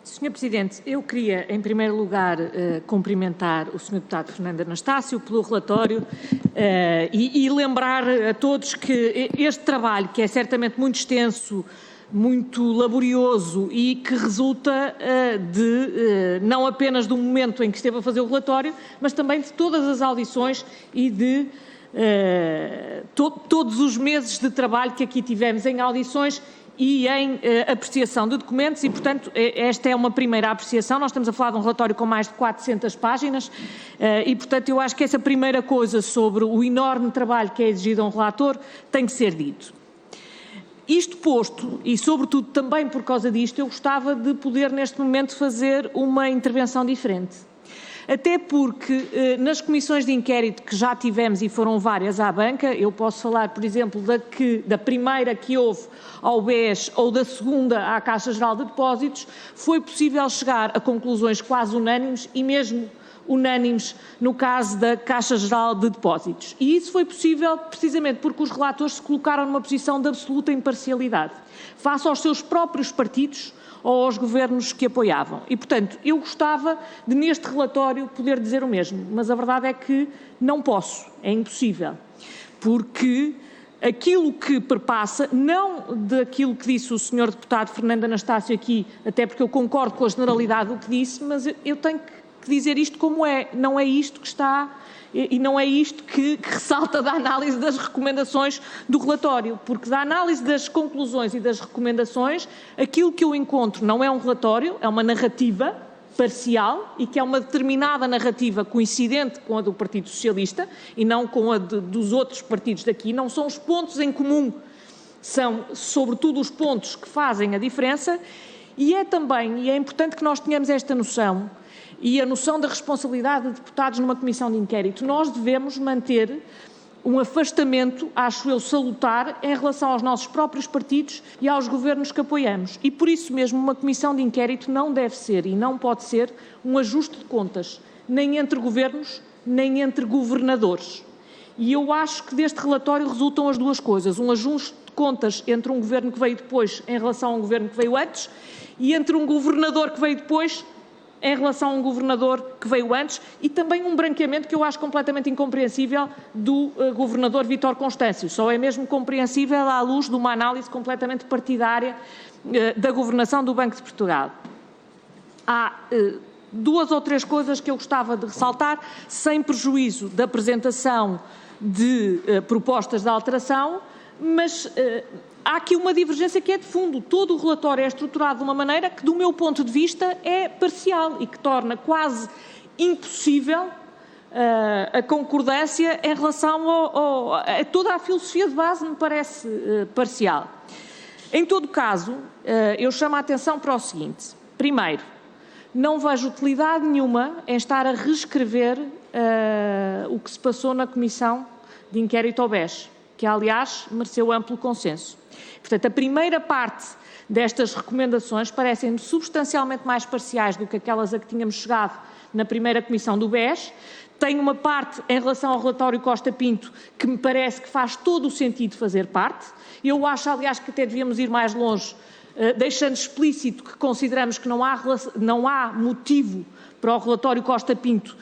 Sr. Presidente, eu queria, em primeiro lugar, cumprimentar o Sr. Deputado Fernando Anastácio pelo relatório e lembrar a todos que este trabalho, que é certamente muito extenso, muito laborioso e que resulta não apenas do momento em que esteve a fazer o relatório, mas também de todas as audições e de todos os meses de trabalho que aqui tivemos em audições e em apreciação de documentos e, portanto, esta é uma primeira apreciação. Nós estamos a falar de um relatório com mais de 400 páginas e, portanto, eu acho que essa primeira coisa sobre o enorme trabalho que é exigido a um relator tem que ser dito. Isto posto, e sobretudo também por causa disto, eu gostava de poder neste momento fazer uma intervenção diferente. Até porque nas comissões de inquérito que já tivemos, e foram várias à banca, eu posso falar, por exemplo, da primeira que houve ao BES ou da segunda à Caixa Geral de Depósitos, foi possível chegar a conclusões quase unânimes e mesmo unânimes no caso da Caixa Geral de Depósitos. E isso foi possível precisamente porque os relatores se colocaram numa posição de absoluta imparcialidade, face aos seus próprios partidos ou aos governos que apoiavam. E, portanto, eu gostava de, neste relatório, poder dizer o mesmo, mas a verdade é que não posso, é impossível, porque aquilo que perpassa, não daquilo que disse o Sr. Deputado Fernando Anastácio aqui, até porque eu concordo com a generalidade do que disse, mas eu tenho que dizer isto como é, não é isto que está e não é isto que ressalta da análise das recomendações do relatório, porque da análise das conclusões e das recomendações, aquilo que eu encontro não é um relatório, é uma narrativa parcial e que é uma determinada narrativa coincidente com a do Partido Socialista e não com a dos outros partidos daqui, não são os pontos em comum, são sobretudo os pontos que fazem a diferença e é também, e é importante que nós tenhamos esta noção, e a noção da responsabilidade de deputados numa comissão de inquérito. Nós devemos manter um afastamento, acho eu, salutar, em relação aos nossos próprios partidos e aos governos que apoiamos. E por isso mesmo uma comissão de inquérito não deve ser e não pode ser um ajuste de contas, nem entre governos, nem entre governadores. E eu acho que deste relatório resultam as duas coisas, um ajuste de contas entre um governo que veio depois em relação a um governo que veio antes e entre um governador que veio depois em relação a um governador que veio antes e também um branqueamento que eu acho completamente incompreensível do governador Vítor Constâncio. Só é mesmo compreensível à luz de uma análise completamente partidária da governação do Banco de Portugal. Há duas ou três coisas que eu gostava de ressaltar, sem prejuízo da apresentação de propostas de alteração, mas há aqui uma divergência que é de fundo. Todo o relatório é estruturado de uma maneira que, do meu ponto de vista, é parcial e que torna quase impossível a concordância em relação a toda a filosofia de base, me parece parcial. Em todo caso, eu chamo a atenção para o seguinte. Primeiro, não vejo utilidade nenhuma em estar a reescrever o que se passou na Comissão de Inquérito ao BES, que, aliás, mereceu amplo consenso. Portanto, a primeira parte destas recomendações parecem-me substancialmente mais parciais do que aquelas a que tínhamos chegado na primeira comissão do BES. Tem uma parte em relação ao relatório Costa Pinto que me parece que faz todo o sentido fazer parte. Eu acho, aliás, que até devíamos ir mais longe, deixando explícito que consideramos que não há motivo para o relatório Costa Pinto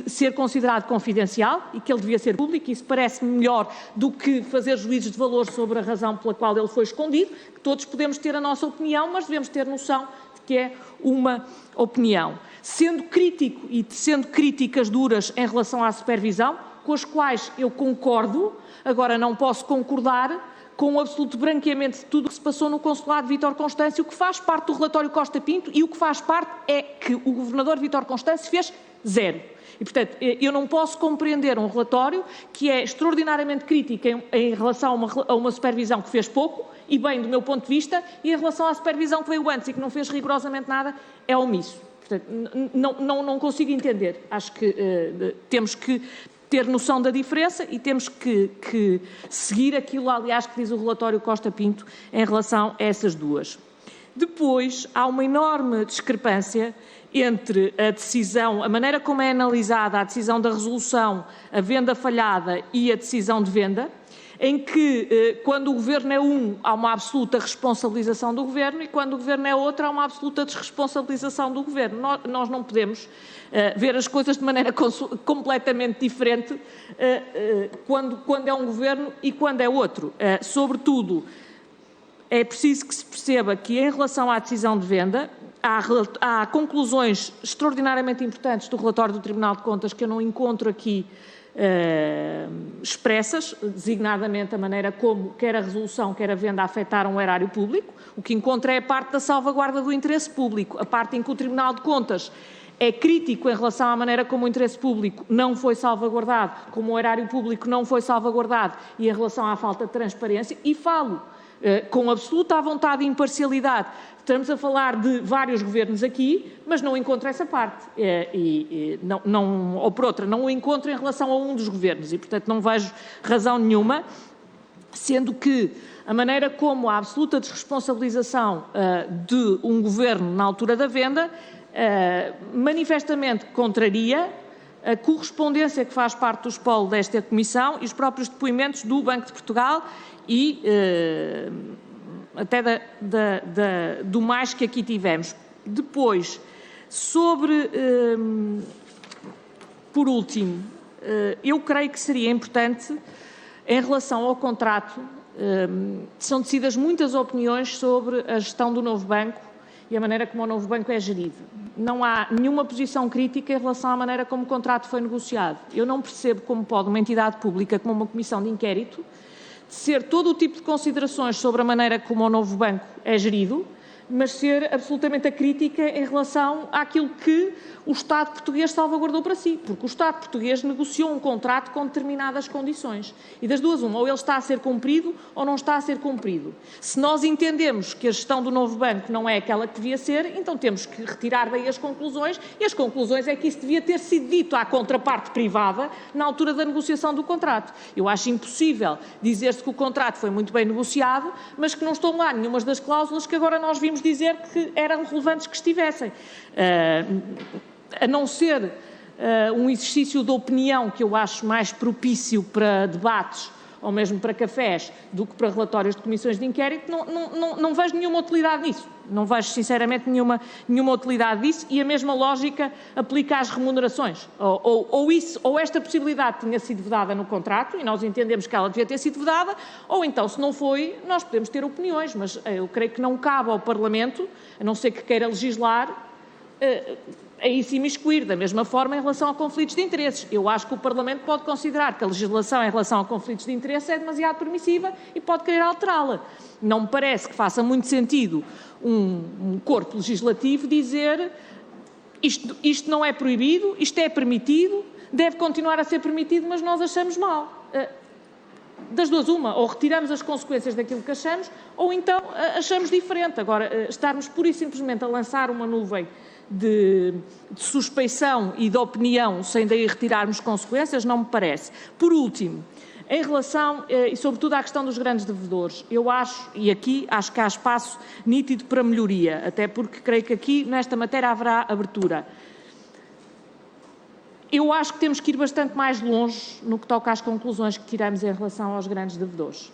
ser considerado confidencial e que ele devia ser público. Isso parece-me melhor do que fazer juízos de valor sobre a razão pela qual ele foi escondido, que todos podemos ter a nossa opinião, mas devemos ter noção de que é uma opinião. Sendo crítico e sendo críticas duras em relação à supervisão, com as quais eu concordo, agora não posso concordar com o absoluto branqueamento de tudo o que se passou no consulado de Vítor Constâncio, o que faz parte do relatório Costa Pinto e o que faz parte é que o governador Vítor Constâncio fez zero. E, portanto, eu não posso compreender um relatório que é extraordinariamente crítico em relação a uma supervisão que fez pouco, e bem do meu ponto de vista, e em relação à supervisão que veio antes e que não fez rigorosamente nada, é omisso. Portanto, não consigo entender. Acho que temos que ter noção da diferença e temos que seguir aquilo, aliás, que diz o relatório Costa Pinto em relação a essas duas. Depois, há uma enorme discrepância entre a decisão, a maneira como é analisada a decisão da resolução, a venda falhada e a decisão de venda, em que, quando o Governo é há uma absoluta responsabilização do Governo e quando o Governo é outro, há uma absoluta desresponsabilização do Governo. Nós não podemos ver as coisas de maneira completamente diferente quando é um Governo e quando é outro. Sobretudo, é preciso que se perceba que, em relação à decisão de venda, há conclusões extraordinariamente importantes do relatório do Tribunal de Contas que eu não encontro aqui expressas, designadamente a maneira como quer a resolução, quer a venda afetaram o erário público. O que encontra é a parte da salvaguarda do interesse público, a parte em que o Tribunal de Contas é crítico em relação à maneira como o interesse público não foi salvaguardado, como o erário público não foi salvaguardado e em relação à falta de transparência, e falo com absoluta vontade e imparcialidade. Estamos a falar de vários governos aqui, mas não encontro essa parte. Ou por outra, não o encontro em relação a um dos governos e, portanto, não vejo razão nenhuma, sendo que a maneira como a absoluta desresponsabilização de um governo na altura da venda manifestamente contraria a correspondência que faz parte do espólio desta Comissão e os próprios depoimentos do Banco de Portugal e até do mais que aqui tivemos. Depois, por último, eu creio que seria importante, em relação ao contrato, são tecidas muitas opiniões sobre a gestão do novo banco e a maneira como o novo banco é gerido. Não há nenhuma posição crítica em relação à maneira como o contrato foi negociado. Eu não percebo como pode uma entidade pública, como uma comissão de inquérito, ser todo o tipo de considerações sobre a maneira como o novo banco é gerido, mas ser absolutamente acrítica em relação àquilo que o Estado português salvaguardou para si, porque o Estado português negociou um contrato com determinadas condições. E das duas, uma, ou ele está a ser cumprido ou não está a ser cumprido. Se nós entendemos que a gestão do novo banco não é aquela que devia ser, então temos que retirar daí as conclusões, e as conclusões é que isso devia ter sido dito à contraparte privada na altura da negociação do contrato. Eu acho impossível dizer-se que o contrato foi muito bem negociado, mas que não estão lá nenhumas das cláusulas que agora nós vimos dizer que eram relevantes que estivessem. A não ser um exercício de opinião que eu acho mais propício para debates ou mesmo para cafés do que para relatórios de comissões de inquérito, não vejo nenhuma utilidade nisso. Não vejo, sinceramente, nenhuma utilidade disso, e a mesma lógica aplica às remunerações. Ou esta possibilidade tinha sido vedada no contrato, e nós entendemos que ela devia ter sido vedada, ou então, se não foi, nós podemos ter opiniões, mas eu creio que não cabe ao Parlamento, a não ser que queira legislar, aí se imiscuir, da mesma forma em relação a conflitos de interesses. Eu acho que o Parlamento pode considerar que a legislação em relação a conflitos de interesses é demasiado permissiva e pode querer alterá-la. Não me parece que faça muito sentido um corpo legislativo dizer isto não é proibido, isto é permitido, deve continuar a ser permitido, mas nós achamos mal. Das duas, uma, ou retiramos as consequências daquilo que achamos, ou então achamos diferente. Agora, estarmos pura e simplesmente a lançar uma nuvem de suspeição e de opinião sem daí retirarmos consequências, não me parece. Por último, em relação, e sobretudo à questão dos grandes devedores, eu acho, e aqui acho que há espaço nítido para melhoria, até porque creio que aqui nesta matéria haverá abertura. Eu acho que temos que ir bastante mais longe no que toca às conclusões que tiramos em relação aos grandes devedores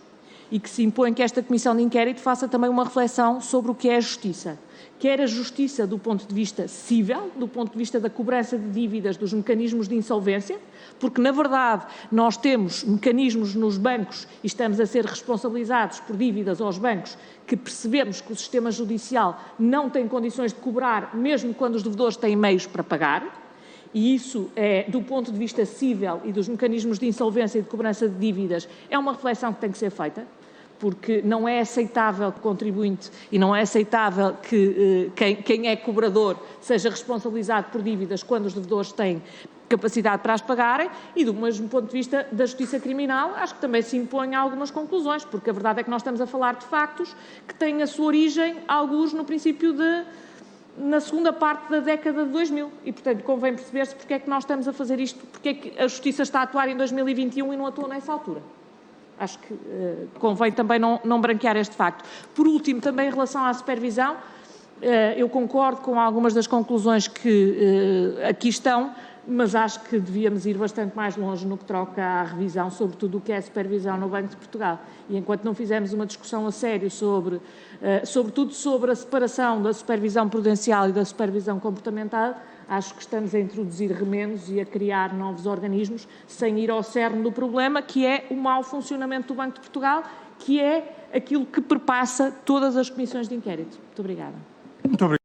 e que se impõe que esta Comissão de Inquérito faça também uma reflexão sobre o que é a justiça. Quer a justiça do ponto de vista cível, do ponto de vista da cobrança de dívidas, dos mecanismos de insolvência, porque, na verdade, nós temos mecanismos nos bancos e estamos a ser responsabilizados por dívidas aos bancos que percebemos que o sistema judicial não tem condições de cobrar, mesmo quando os devedores têm meios para pagar. E isso, do ponto de vista cível e dos mecanismos de insolvência e de cobrança de dívidas, é uma reflexão que tem que ser feita, porque não é aceitável que o contribuinte e não é aceitável que quem é cobrador seja responsabilizado por dívidas quando os devedores têm capacidade para as pagarem, e do mesmo ponto de vista da justiça criminal, acho que também se impõem algumas conclusões, porque a verdade é que nós estamos a falar de factos que têm a sua origem, alguns no princípio na segunda parte da década de 2000, e portanto convém perceber-se porque é que nós estamos a fazer isto, porque é que a Justiça está a atuar em 2021 e não atuou nessa altura. Acho que convém também não branquear este facto. Por último, também em relação à supervisão, eu concordo com algumas das conclusões que aqui estão, mas acho que devíamos ir bastante mais longe no que toca à revisão, sobretudo o que é a supervisão no Banco de Portugal. E enquanto não fizermos uma discussão a sério sobretudo sobre a separação da supervisão prudencial e da supervisão comportamental, acho que estamos a introduzir remendos e a criar novos organismos sem ir ao cerne do problema, que é o mau funcionamento do Banco de Portugal, que é aquilo que perpassa todas as comissões de inquérito. Muito obrigada. Muito obrigado.